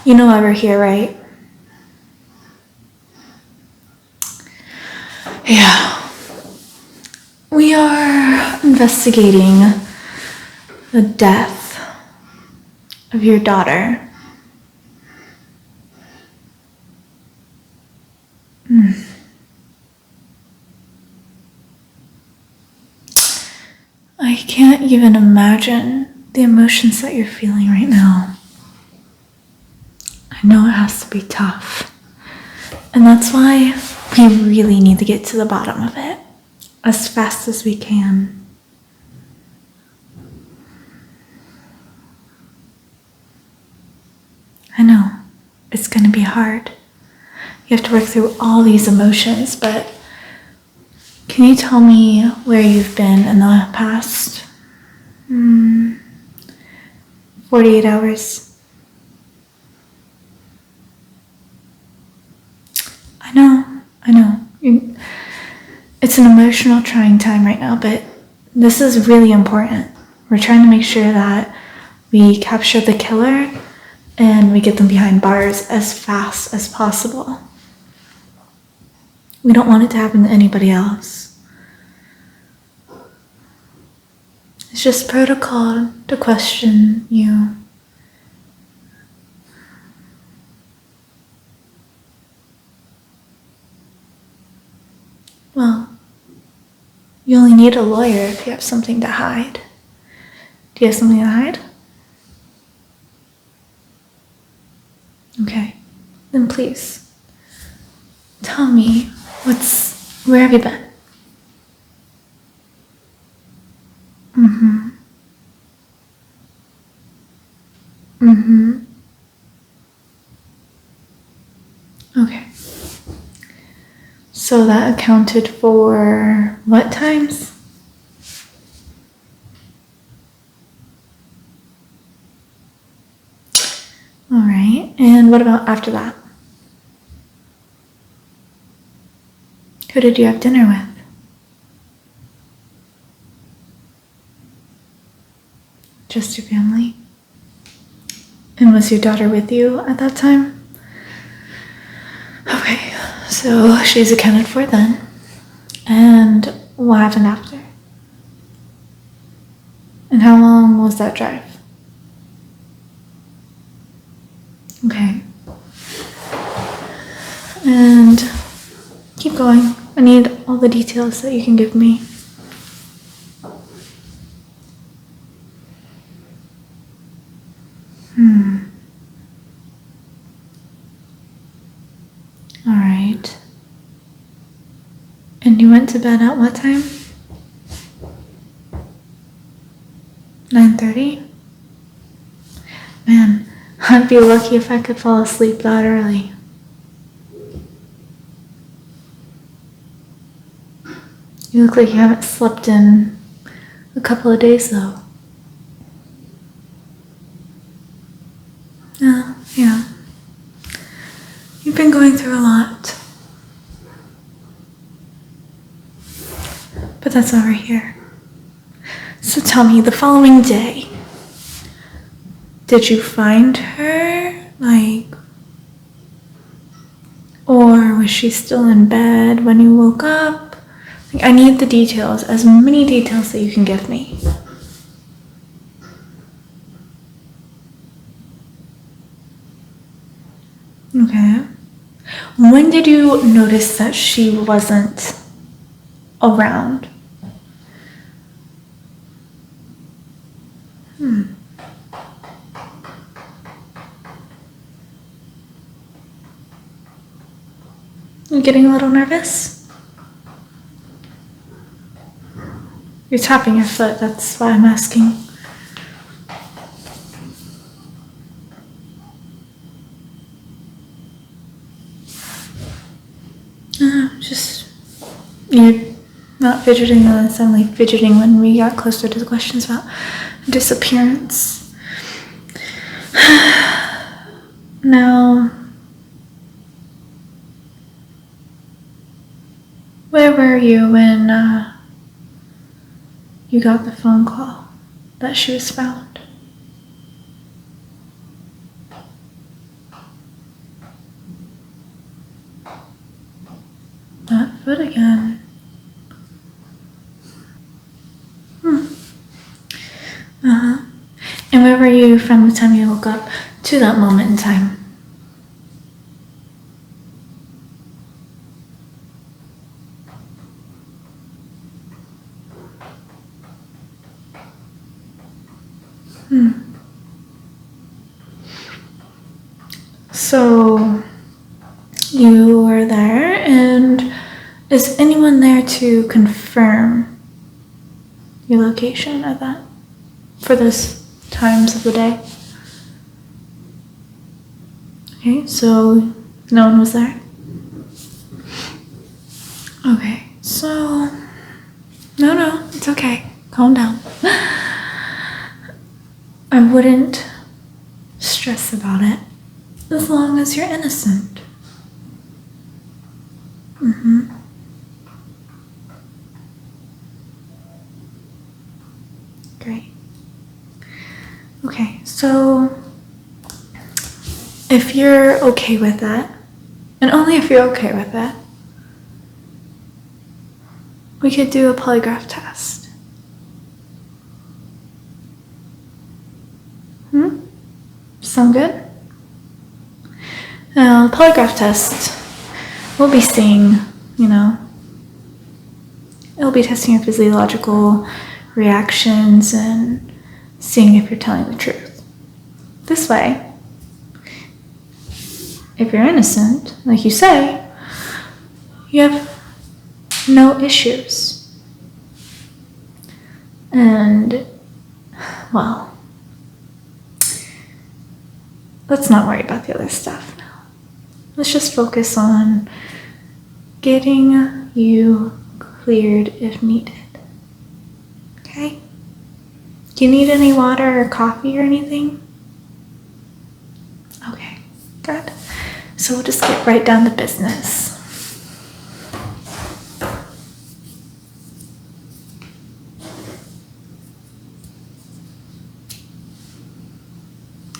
You know why we're here, right? Yeah. We are investigating the death of your daughter. I can't even imagine the emotions that you're feeling right now. I know it has to be tough. And that's why we really need to get to the bottom of it as fast as we can. I know, it's going to be hard. You have to work through all these emotions, but can you tell me where you've been in the past 48 hours? I know. It's an emotional, trying time right now, but this is really important. We're trying to make sure that we capture the killer and we get them behind bars as fast as possible. We don't want it to happen to anybody else. It's just protocol to question you. Well, you only need a lawyer if you have something to hide. Do you have something to hide? Okay, then please, tell me, where have you been? Okay. So that accounted for what times? All right, and what about after that? Who did you have dinner with? Just your family? And was your daughter with you at that time? Okay, so she's accounted for then. And what happened after? And how long was that drive? Okay. And keep going. I need all the details that you can give me. All right. And you went to bed at what time? 9:30? Man, I'd be lucky if I could fall asleep that early. You look like you haven't slept in a couple of days though. Yeah. You've been going through a lot. But that's over here. So tell me, the following day, did you find her? Or was she still in bed when you woke up? I need the details, as many details that you can give me. Okay. When did you notice that she wasn't around? You getting a little nervous? You're tapping your foot, that's why I'm asking. You're not fidgeting, and suddenly fidgeting when we got closer to the questions about disappearance. Now, where were you when you got the phone call that she was found? foot again. And where were you from the time you woke up to that moment in time? So you were there, and is anyone there to confirm your location at that for those times of the day? Okay, so no one was there? Okay, so no, it's okay. Calm down. I wouldn't stress about it as long as you're innocent. Great. Okay, so if you're okay with that, and only if you're okay with that, we could do a polygraph test. Sound good? Now, the polygraph test, we'll be seeing, it'll be testing your physiological reactions and seeing if you're telling the truth. This way, if you're innocent, like you say, you have no issues. And, well, let's not worry about the other stuff now. Let's just focus on getting you cleared if needed. Okay? Do you need any water or coffee or anything? Okay, good. So we'll just get right down to business.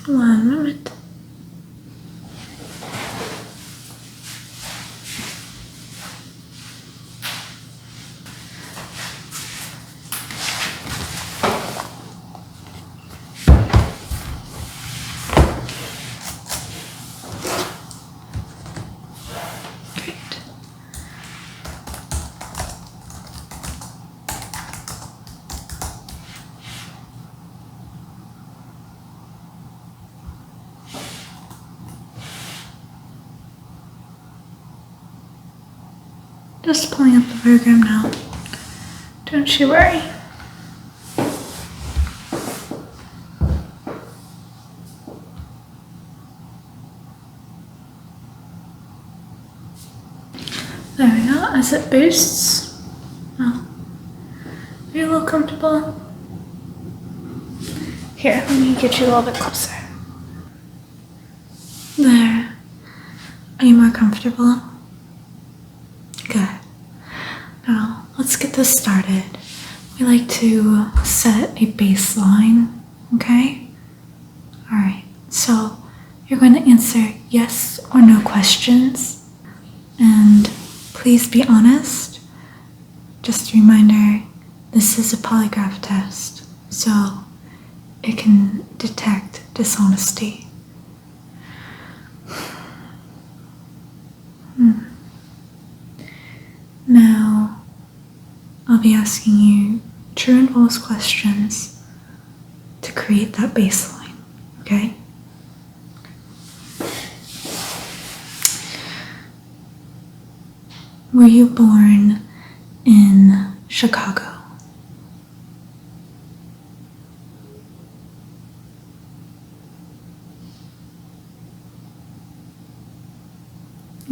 One moment. Just pulling up the program now. Don't you worry. There we go. As it boosts. Oh. Are you a little comfortable? Here, let me get you a little bit closer. There. Are you more comfortable? Good. Now, let's get this started. We like to set a baseline, okay? Alright, so you're going to answer yes or no questions. And please be honest. Just a reminder, this is a polygraph test, so it can detect dishonesty. Now, I'll be asking you true and false questions to create that baseline, okay? Were you born in Chicago?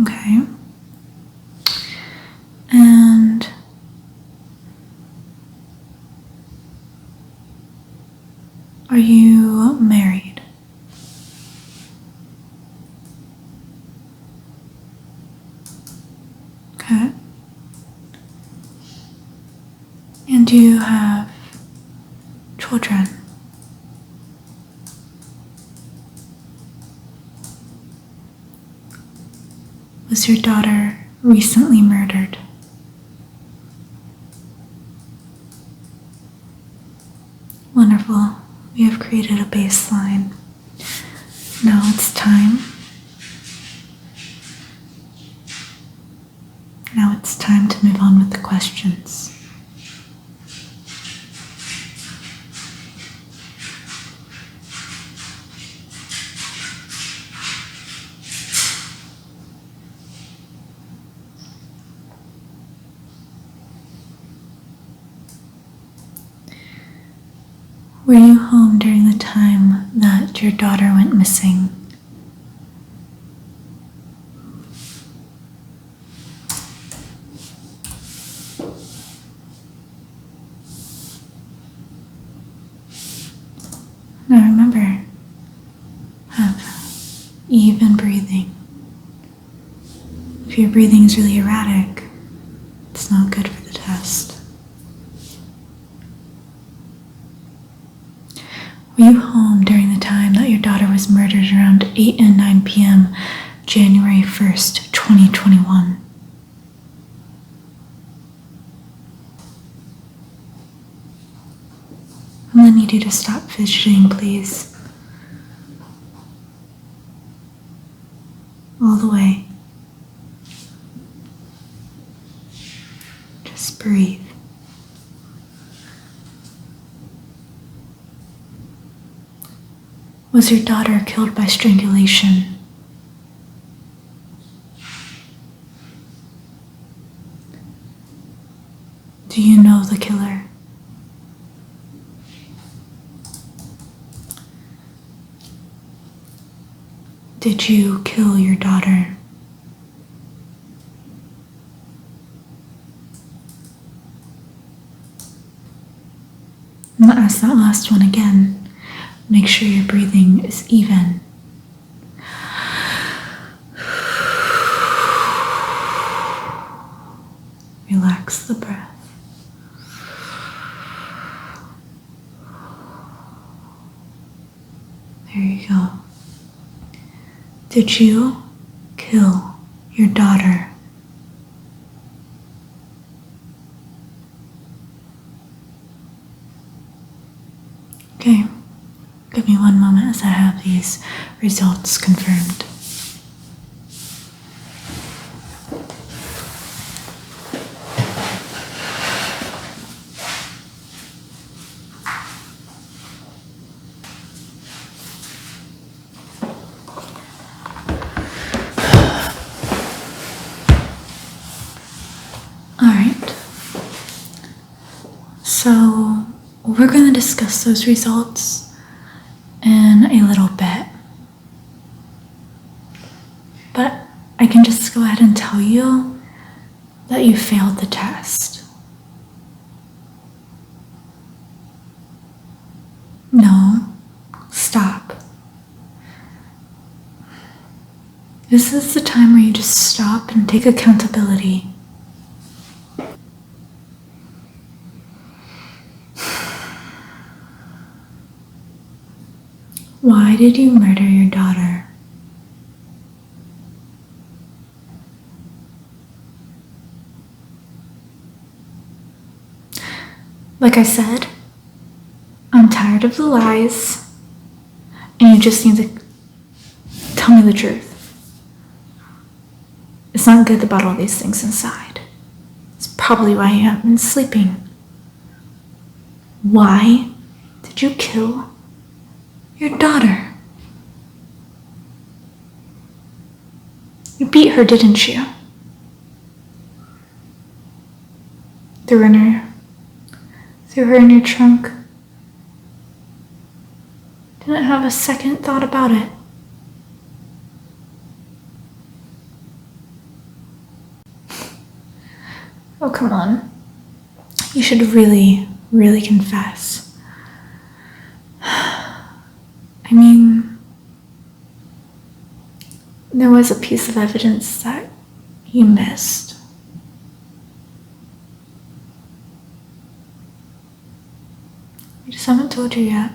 Okay. And are you married? Okay. And do you have children? Was your daughter recently murdered? created a baseline. Now it's time. Now it's time to move on with the questions. Were you home during the time that your daughter went missing? Now remember, have even breathing. If your breathing is really erratic, it's not good for the test. Were you home during the time that your daughter was murdered around 8 and 9 p.m. January 1st, 2021? I'm going to need you to stop fidgeting, please. All the way. Just breathe. Was your daughter killed by strangulation? Do you know the killer? Did you kill your daughter? I'm gonna ask that last one again. Make sure your breathing is even. Relax the breath. There you go. Did you kill your daughter? Okay. Give me one moment as I have these results confirmed. Alright. So, we're going to discuss those results in a little bit, but I can just go ahead and tell you that you failed the test. No, stop. This is the time where you just stop and take accountability. Why did you murder your daughter? Like I said, I'm tired of the lies, and you just need to tell me the truth. It's not good to bottle these things inside. It's probably why you haven't been sleeping. Why did you kill your daughter? You beat her, didn't you? Threw her in your trunk. Didn't have a second thought about it. Oh, come on. You should really, really confess. I mean, there was a piece of evidence that you missed. I just haven't told you yet.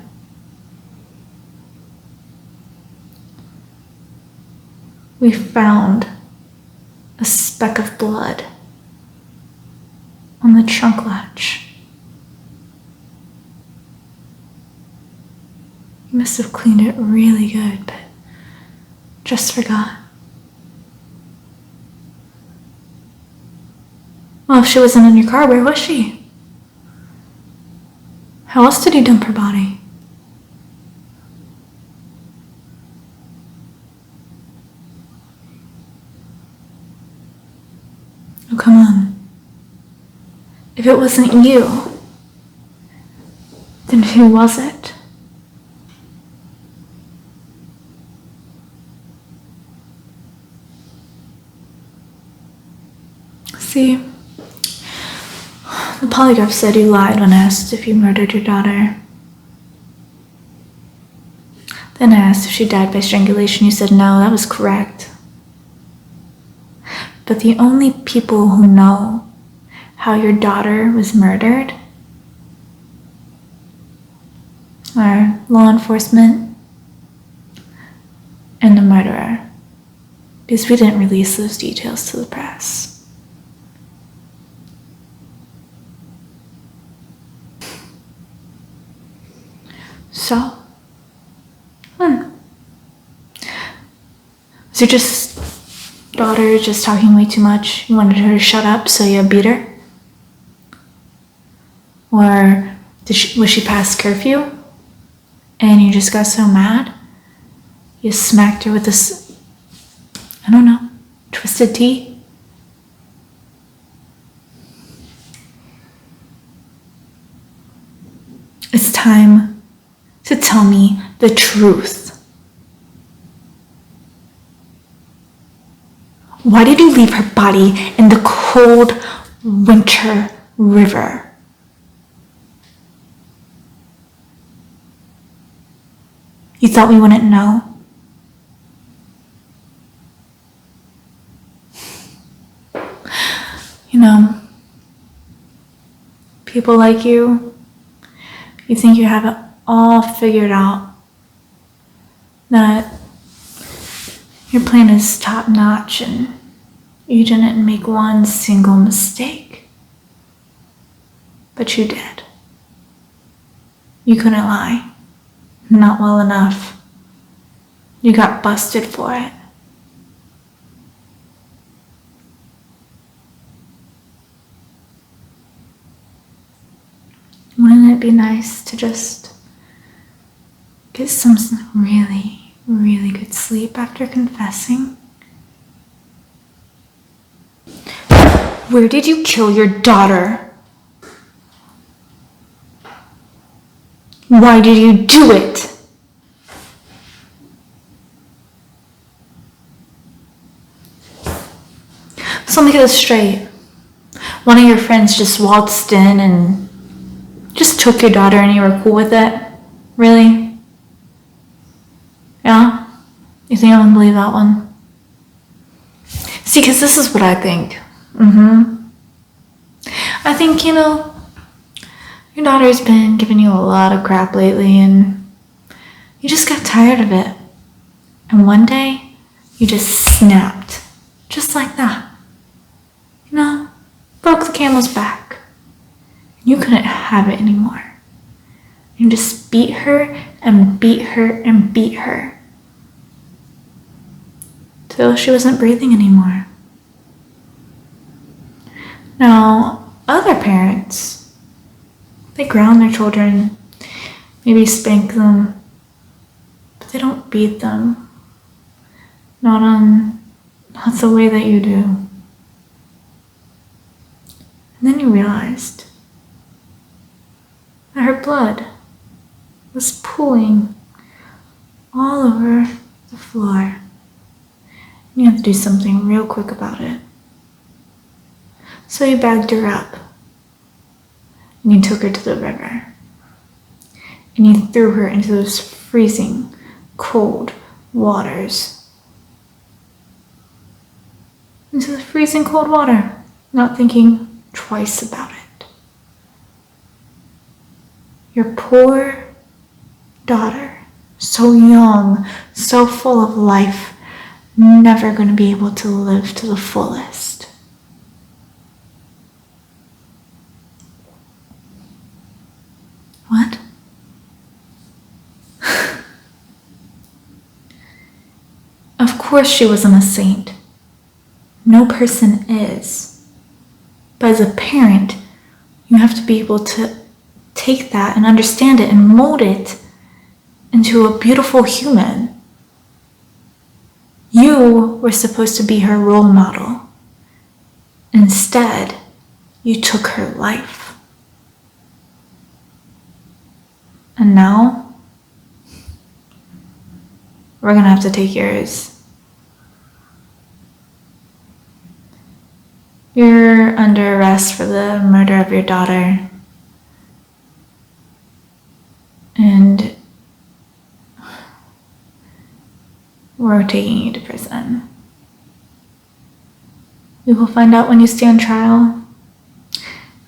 We found a speck of blood on the trunk latch. You must have cleaned it really good, but just forgot. Well, if she wasn't in your car, where was she? How else did you dump her body? Oh, come on. If it wasn't you, then who was it? See, the polygraph said you lied when asked if you murdered your daughter. Then I asked if she died by strangulation. You said no, that was correct. But the only people who know how your daughter was murdered are law enforcement and the murderer, because we didn't release those details to the press. So, was your daughter just talking way too much? You wanted her to shut up, so you beat her? Or was she past curfew and you just got so mad you smacked her with this, I don't know, twisted tea? It's time to tell me the truth. Why did you leave her body in the cold winter river? You thought we wouldn't know? You know, people like you think you have it all figured out, that your plan is top notch and you didn't make one single mistake. But you did. You couldn't lie. Not well enough. You got busted for it. Wouldn't it be nice to just get some really, really good sleep after confessing? Where did you kill your daughter? Why did you do it? So let me get this straight. One of your friends just waltzed in and just took your daughter and you were cool with it? Really? Yeah? You think I wouldn't believe that one? See, because this is what I think. I think, your daughter's been giving you a lot of crap lately and you just got tired of it. And one day, you just snapped. Just like that. Broke the camel's back. You couldn't have it anymore. You just beat her and beat her and beat her. Till she wasn't breathing anymore. Now, other parents, they ground their children, maybe spank them, but they don't beat them. Not the way that you do. And then you realized that her blood was pooling all over the floor. And you had to do something real quick about it. So you bagged her up and you took her to the river and you threw her into those freezing, cold waters. Into the freezing cold water, not thinking twice about it. Your poor daughter, so young, so full of life, never going to be able to live to the fullest. What? course she wasn't a saint. No person is. But as a parent, you have to be able to take that and understand it and mold it into a beautiful human. You were supposed to be her role model. Instead, you took her life. And now, we're gonna have to take yours. You're under arrest for the murder of your daughter. And we're taking you to prison. We will find out when you stand trial.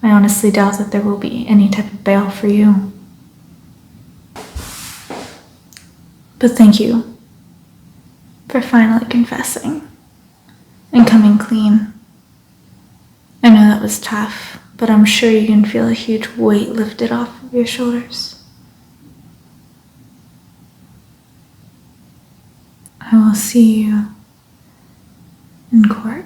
I honestly doubt that there will be any type of bail for you. But thank you for finally confessing and coming clean. I know that was tough, but I'm sure you can feel a huge weight lifted off of your shoulders. I will see you in court.